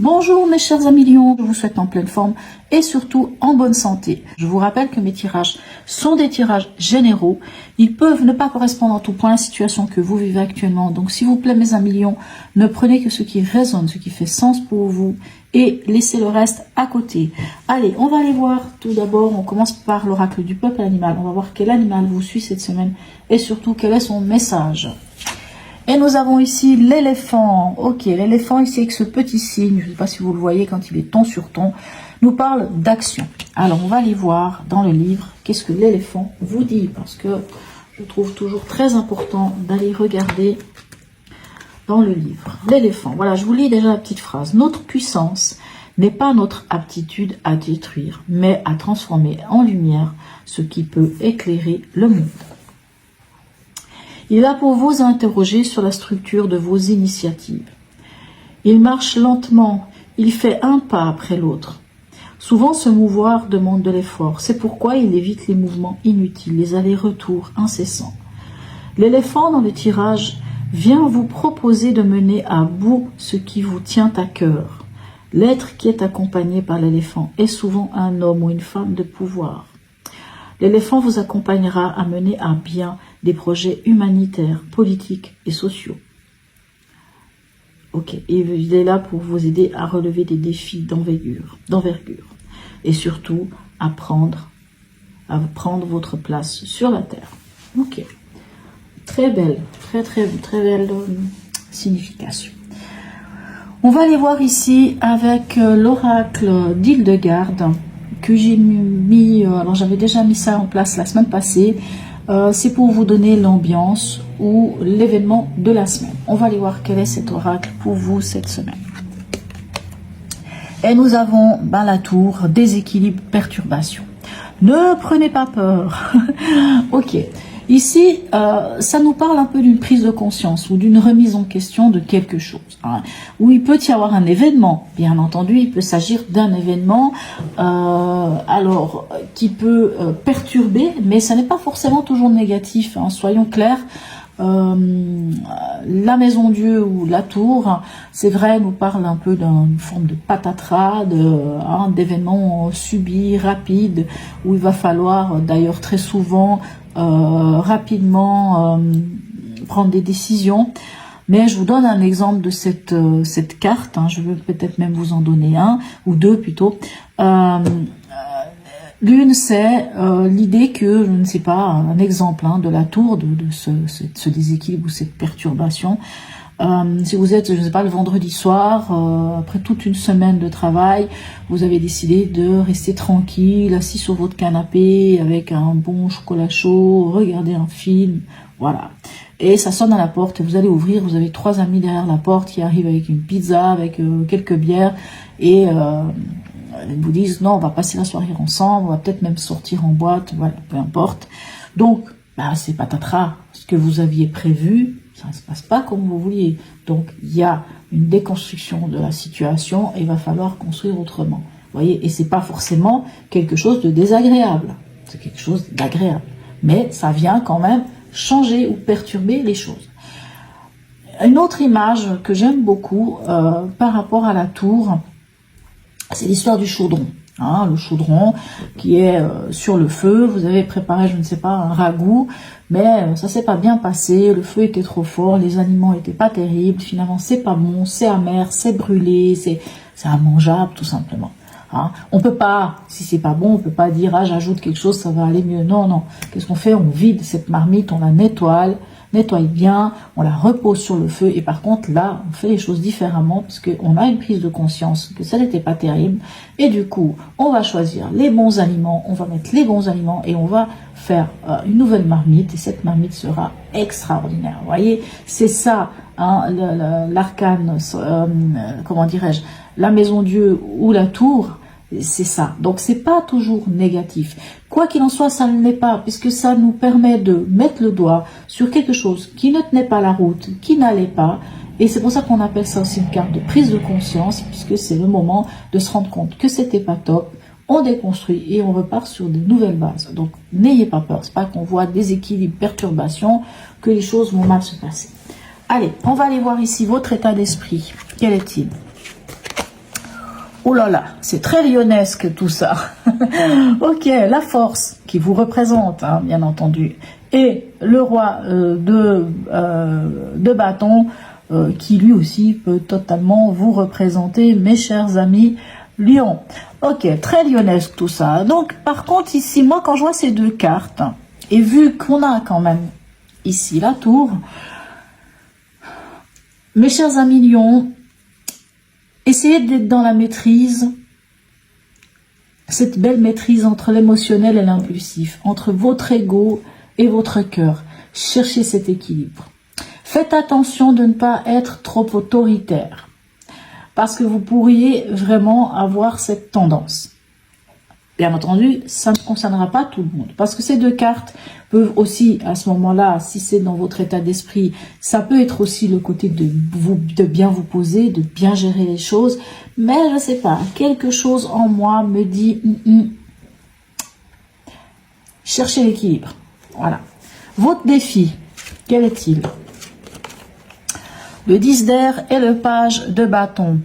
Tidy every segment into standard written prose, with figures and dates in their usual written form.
Bonjour mes chers amis Lions, je vous souhaite en pleine forme et surtout en bonne santé. Je vous rappelle que mes tirages sont des tirages généraux. Ils peuvent ne pas correspondre en tout point à la situation que vous vivez actuellement. Donc s'il vous plaît mes amis Lions, ne prenez que ce qui résonne, ce qui fait sens pour vous et laissez le reste à côté. Allez, on va aller voir tout d'abord, on commence par l'oracle du peuple animal. On va voir quel animal vous suit cette semaine et surtout quel est son message. Et nous avons ici l'éléphant. Ok, l'éléphant ici avec ce petit signe, je ne sais pas si vous le voyez quand il est ton sur ton, nous parle d'action. Alors on va aller voir dans le livre qu'est-ce que l'éléphant vous dit, parce que je trouve toujours très important d'aller regarder dans le livre. L'éléphant, voilà, je vous lis déjà la petite phrase. Notre puissance n'est pas notre aptitude à détruire, mais à transformer en lumière ce qui peut éclairer le monde. Il a pour vous interroger sur la structure de vos initiatives. Il marche lentement, il fait un pas après l'autre. Souvent, se mouvoir demande de l'effort. C'est pourquoi il évite les mouvements inutiles, les allers-retours incessants. L'éléphant dans le tirage vient vous proposer de mener à bout ce qui vous tient à cœur. L'être qui est accompagné par l'éléphant est souvent un homme ou une femme de pouvoir. L'éléphant vous accompagnera à mener à bien des projets humanitaires, politiques et sociaux. Ok, et il est là pour vous aider à relever des défis d'envergure. Et surtout, à prendre votre place sur la Terre. Ok, très belle, très belle signification. On va aller voir ici avec l'oracle d'Hildegarde, que j'ai mis, alors j'avais déjà mis ça en place la semaine passée, c'est pour vous donner l'ambiance ou l'événement de la semaine. On va aller voir quel est cet oracle pour vous cette semaine. Et nous avons la tour, déséquilibre, perturbation. Ne prenez pas peur. Ok, ici, ça nous parle un peu d'une prise de conscience ou d'une remise en question de quelque chose. Hein, où il peut y avoir un événement, bien entendu, il peut s'agir d'un événement qui peut perturber, mais ça n'est pas forcément toujours négatif, hein, soyons clairs. La maison Dieu ou la tour, c'est vrai, nous parle un peu d'une forme de patatras, d'événements subis, rapides, où il va falloir d'ailleurs très souvent rapidement prendre des décisions. Mais je vous donne un exemple de cette carte, hein, je vais peut-être même vous en donner un, ou deux plutôt. L'une, c'est l'idée que, je ne sais pas, un exemple de la tour, de ce déséquilibre ou cette perturbation. Si vous êtes, je ne sais pas, le vendredi soir, après toute une semaine de travail, vous avez décidé de rester tranquille, assis sur votre canapé, avec un bon chocolat chaud, regarder un film, voilà. Et ça sonne à la porte, et vous allez ouvrir, vous avez 3 amis derrière la porte qui arrivent avec une pizza, avec quelques bières, et ils vous disent non, on va passer la soirée ensemble, on va peut-être même sortir en boîte, voilà, peu importe. Donc, c'est patatras, ce que vous aviez prévu, ça ne se passe pas comme vous vouliez. Donc, il y a une déconstruction de la situation et il va falloir construire autrement. Vous voyez, et c'est pas forcément quelque chose de désagréable, c'est quelque chose d'agréable. Mais ça vient quand même changer ou perturber les choses. Une autre image que j'aime beaucoup par rapport à la tour, c'est l'histoire du chaudron. Hein, le chaudron qui est sur le feu, vous avez préparé, je ne sais pas, un ragoût, mais ça s'est pas bien passé, le feu était trop fort, les aliments étaient pas terribles, finalement c'est pas bon, c'est amer, c'est brûlé, c'est immangeable tout simplement. Hein, on peut pas, si c'est pas bon, on peut pas dire j'ajoute quelque chose, ça va aller mieux. Non. Qu'est-ce qu'on fait? On vide cette marmite, on la nettoie bien, on la repose sur le feu et par contre là, on fait les choses différemment parce qu'on a une prise de conscience que ça n'était pas terrible et du coup, on va choisir les bons aliments, on va mettre les bons aliments et on va faire une nouvelle marmite et cette marmite sera extraordinaire. Vous voyez, c'est ça, hein, l'arcane, comment dirais-je, la maison Dieu ou la tour. C'est ça. Donc, c'est pas toujours négatif. Quoi qu'il en soit, ça ne l'est pas, puisque ça nous permet de mettre le doigt sur quelque chose qui ne tenait pas la route, qui n'allait pas. Et c'est pour ça qu'on appelle ça aussi une carte de prise de conscience, puisque c'est le moment de se rendre compte que c'était pas top. On déconstruit et on repart sur de nouvelles bases. Donc, n'ayez pas peur. C'est pas qu'on voit déséquilibre, perturbation, que les choses vont mal se passer. Allez, on va aller voir ici votre état d'esprit. Quel est-il? Oh là là, c'est très lionesque tout ça. Ok, la force qui vous représente, hein, bien entendu, et le roi de bâton qui lui aussi peut totalement vous représenter, mes chers amis Lion. Ok, très lionesque tout ça. Donc par contre ici, moi quand je vois ces deux cartes, et vu qu'on a quand même ici la tour, mes chers amis Lion, essayez d'être dans la maîtrise, cette belle maîtrise entre l'émotionnel et l'impulsif, entre votre ego et votre cœur. Cherchez cet équilibre. Faites attention de ne pas être trop autoritaire, parce que vous pourriez vraiment avoir cette tendance. Bien entendu, ça ne concernera pas tout le monde, parce que ces deux cartes peuvent aussi, à ce moment-là, si c'est dans votre état d'esprit, ça peut être aussi le côté de bien vous poser, de bien gérer les choses, mais je ne sais pas, quelque chose en moi me dit, cherchez l'équilibre. Voilà. Votre défi, quel est-il? Le 10 d'air et le page de bâton.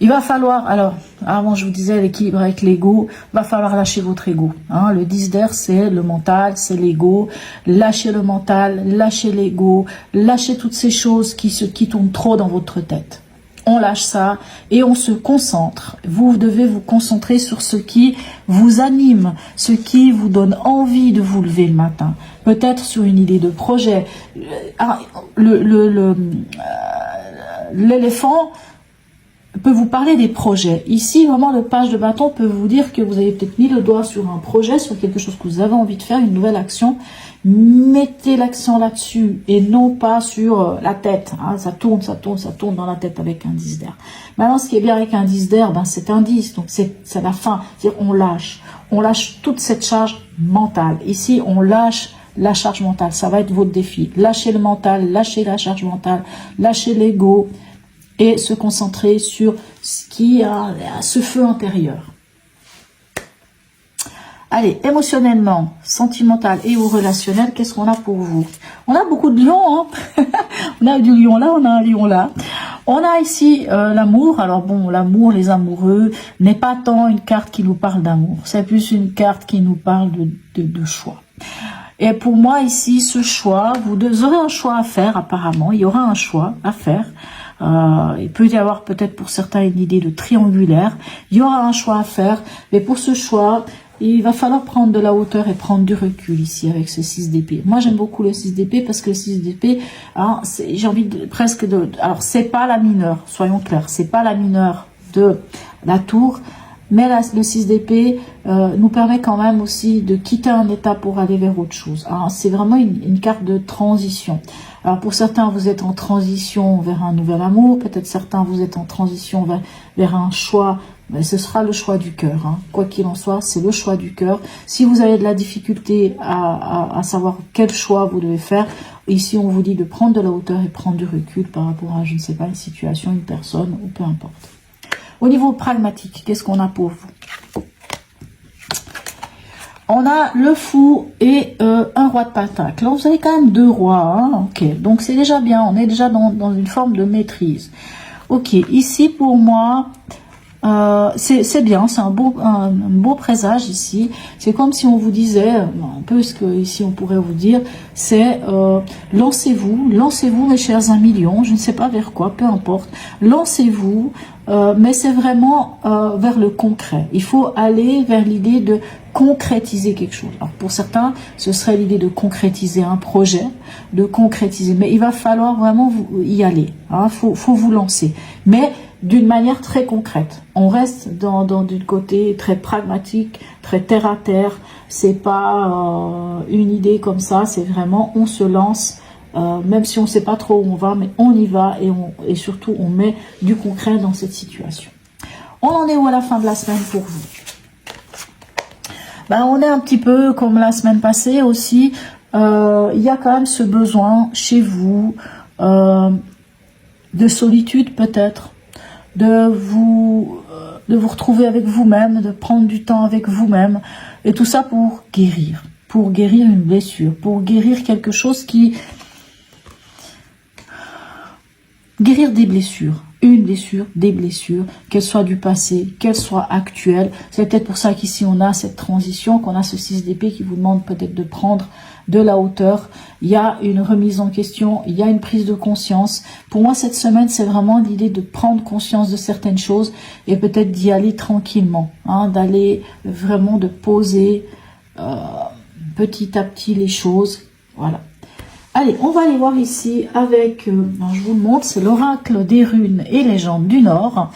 Il va falloir, alors, avant je vous disais l'équilibre avec l'ego, il va falloir lâcher votre ego. Hein. Le 10 d'air, c'est le mental, c'est l'ego. Lâchez le mental, lâchez l'ego, lâchez toutes ces choses qui tournent trop dans votre tête. On lâche ça et on se concentre. Vous devez vous concentrer sur ce qui vous anime, ce qui vous donne envie de vous lever le matin. Peut-être sur une idée de projet. L'éléphant peut vous parler des projets. Ici, vraiment, le page de bâton peut vous dire que vous avez peut-être mis le doigt sur un projet, sur quelque chose que vous avez envie de faire, une nouvelle action. Mettez l'accent là-dessus et non pas sur la tête. Hein. Ça tourne, ça tourne, ça tourne dans la tête avec un 10 d'air. Maintenant, ce qui est bien avec un 10 d'air, ben, c'est un 10, donc c'est la fin. C'est-à-dire on lâche toute cette charge mentale. Ici, on lâche la charge mentale. Ça va être votre défi. Lâchez le mental, lâchez la charge mentale, lâchez l'ego, et se concentrer sur ce qui a ce feu intérieur. Allez, émotionnellement, sentimental et ou relationnel, qu'est-ce qu'on a pour vous? On a beaucoup de lions, hein. On a du lion là, on a un lion là. On a ici l'amour. Alors bon, l'amour, les amoureux, n'est pas tant une carte qui nous parle d'amour. C'est plus une carte qui nous parle de choix. Et pour moi ici, ce choix, vous aurez un choix à faire apparemment. Il y aura un choix à faire. Il peut y avoir peut-être pour certains une idée de triangulaire. Il y aura un choix à faire, mais pour ce choix, il va falloir prendre de la hauteur et prendre du recul ici avec ce 6 d'épée. Moi, j'aime beaucoup le 6 d'épée parce que le 6 d'épée, hein, j'ai envie presque de... Alors, c'est pas la mineure, soyons clairs, c'est pas la mineure de la tour, mais le 6 d'épée nous permet quand même aussi de quitter un état pour aller vers autre chose. C'est vraiment une carte de transition. Alors pour certains, vous êtes en transition vers un nouvel amour, peut-être certains, vous êtes en transition vers un choix, mais ce sera le choix du cœur. Hein. Quoi qu'il en soit, c'est le choix du cœur. Si vous avez de la difficulté à savoir quel choix vous devez faire, ici on vous dit de prendre de la hauteur et prendre du recul par rapport à, je ne sais pas, une situation, une personne, ou peu importe. Au niveau pragmatique, qu'est-ce qu'on a pour vous? On a le fou et un roi de pentacle. Là, vous avez quand même deux rois. Hein, ok, donc c'est déjà bien. On est déjà dans une forme de maîtrise. Ok, ici pour moi, c'est bien. C'est un beau présage ici. C'est comme si on vous disait, un peu ce que ici on pourrait vous dire, c'est lancez-vous mes chers amis lions. Je ne sais pas vers quoi, peu importe. Lancez-vous. Mais c'est vraiment vers le concret. Il faut aller vers l'idée de concrétiser quelque chose. Alors pour certains, ce serait l'idée de concrétiser un projet, de concrétiser. Mais il va falloir vraiment y aller. Hein, faut vous lancer. Mais d'une manière très concrète. On reste dans du côté très pragmatique, très terre à terre. C'est pas une idée comme ça. C'est vraiment on se lance. Même si on ne sait pas trop où on va, mais on y va et surtout on met du concret dans cette situation. On en est où à la fin de la semaine pour vous? Ben, on est un petit peu comme la semaine passée aussi. Il y a quand même ce besoin chez vous de solitude peut-être, de vous retrouver avec vous-même, de prendre du temps avec vous-même et tout ça pour guérir une blessure, pour guérir quelque chose qui... Guérir des blessures. une blessure, des blessures, qu'elles soient du passé, qu'elles soient actuelles. C'est peut-être pour ça qu'ici on a cette transition, qu'on a ce 6 d'épée qui vous demande peut-être de prendre de la hauteur. Il y a une remise en question, il y a une prise de conscience. Pour moi, cette semaine, c'est vraiment l'idée de prendre conscience de certaines choses et peut-être d'y aller tranquillement, hein, d'aller vraiment de poser petit à petit les choses. Voilà. Allez, on va aller voir ici avec, je vous le montre, c'est l'oracle des runes et légendes du Nord.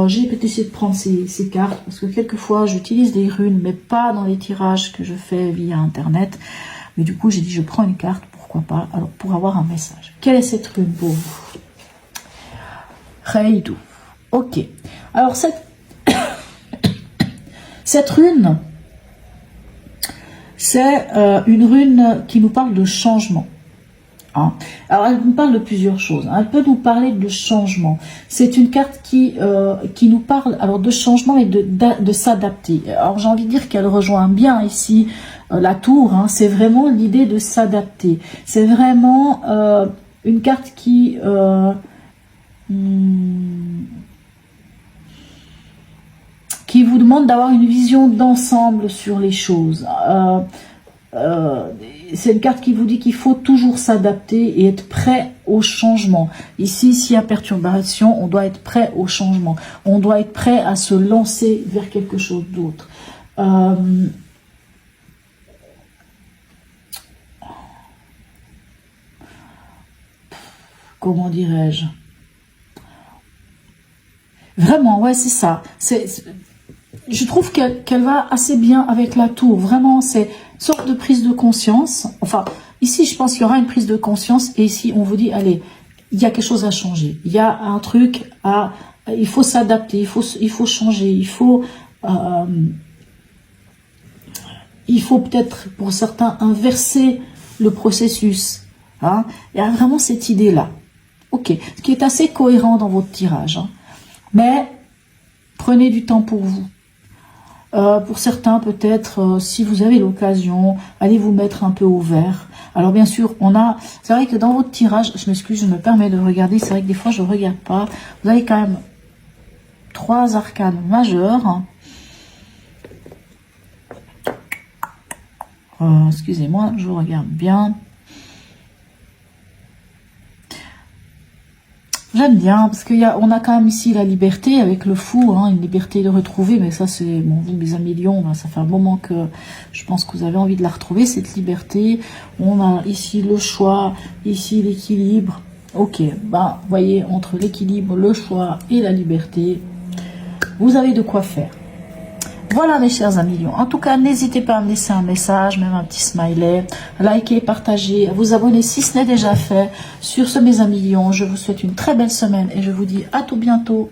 J'ai peut-être essayé de prendre ces cartes parce que quelquefois j'utilise des runes, mais pas dans les tirages que je fais via Internet. Mais du coup, j'ai dit je prends une carte, pourquoi pas, alors pour avoir un message. Quelle est cette rune pour vous? Reidu. Ok. Alors cette rune, c'est une rune qui nous parle de changement. Hein. Alors, elle nous parle de plusieurs choses. Hein. Elle peut nous parler de changement. C'est une carte qui nous parle alors de changement et de s'adapter. Alors, j'ai envie de dire qu'elle rejoint bien ici la tour. Hein. C'est vraiment l'idée de s'adapter. C'est vraiment une carte qui vous demande d'avoir une vision d'ensemble sur les choses. C'est une carte qui vous dit qu'il faut toujours s'adapter et être prêt au changement. Ici, s'il y a perturbation, on doit être prêt au changement. On doit être prêt à se lancer vers quelque chose d'autre. Comment dirais-je? Vraiment, ouais, c'est ça. Je trouve qu'elle va assez bien avec la tour. Vraiment, c'est une sorte de prise de conscience. Enfin, ici, je pense qu'il y aura une prise de conscience. Et ici, on vous dit, allez, il y a quelque chose à changer. Il y a un truc il faut s'adapter, il faut changer, il faut peut-être, pour certains, inverser le processus. Hein. Il y a vraiment cette idée-là. Ok, ce qui est assez cohérent dans votre tirage. Hein. Mais prenez du temps pour vous. Pour certains, peut-être, si vous avez l'occasion, allez vous mettre un peu au vert. Alors bien sûr, c'est vrai que dans votre tirage, je m'excuse, je me permets de regarder, c'est vrai que des fois je ne regarde pas. Vous avez quand même 3 arcanes majeures. Excusez-moi, je regarde bien. J'aime bien, parce qu'on a quand même ici la liberté avec le fou, hein, une liberté de retrouver, mais ça c'est, bon, vous mes amis Lions, ben, ça fait un moment que je pense que vous avez envie de la retrouver, cette liberté. On a ici le choix, ici l'équilibre. Ok, ben, vous voyez, entre l'équilibre, le choix et la liberté, vous avez de quoi faire. Voilà mes chers amis Lions. En tout cas, n'hésitez pas à me laisser un message, même un petit smiley, liker, partager, à vous abonner si ce n'est déjà fait. Sur ce mes amis Lions, je vous souhaite une très belle semaine et je vous dis à tout bientôt.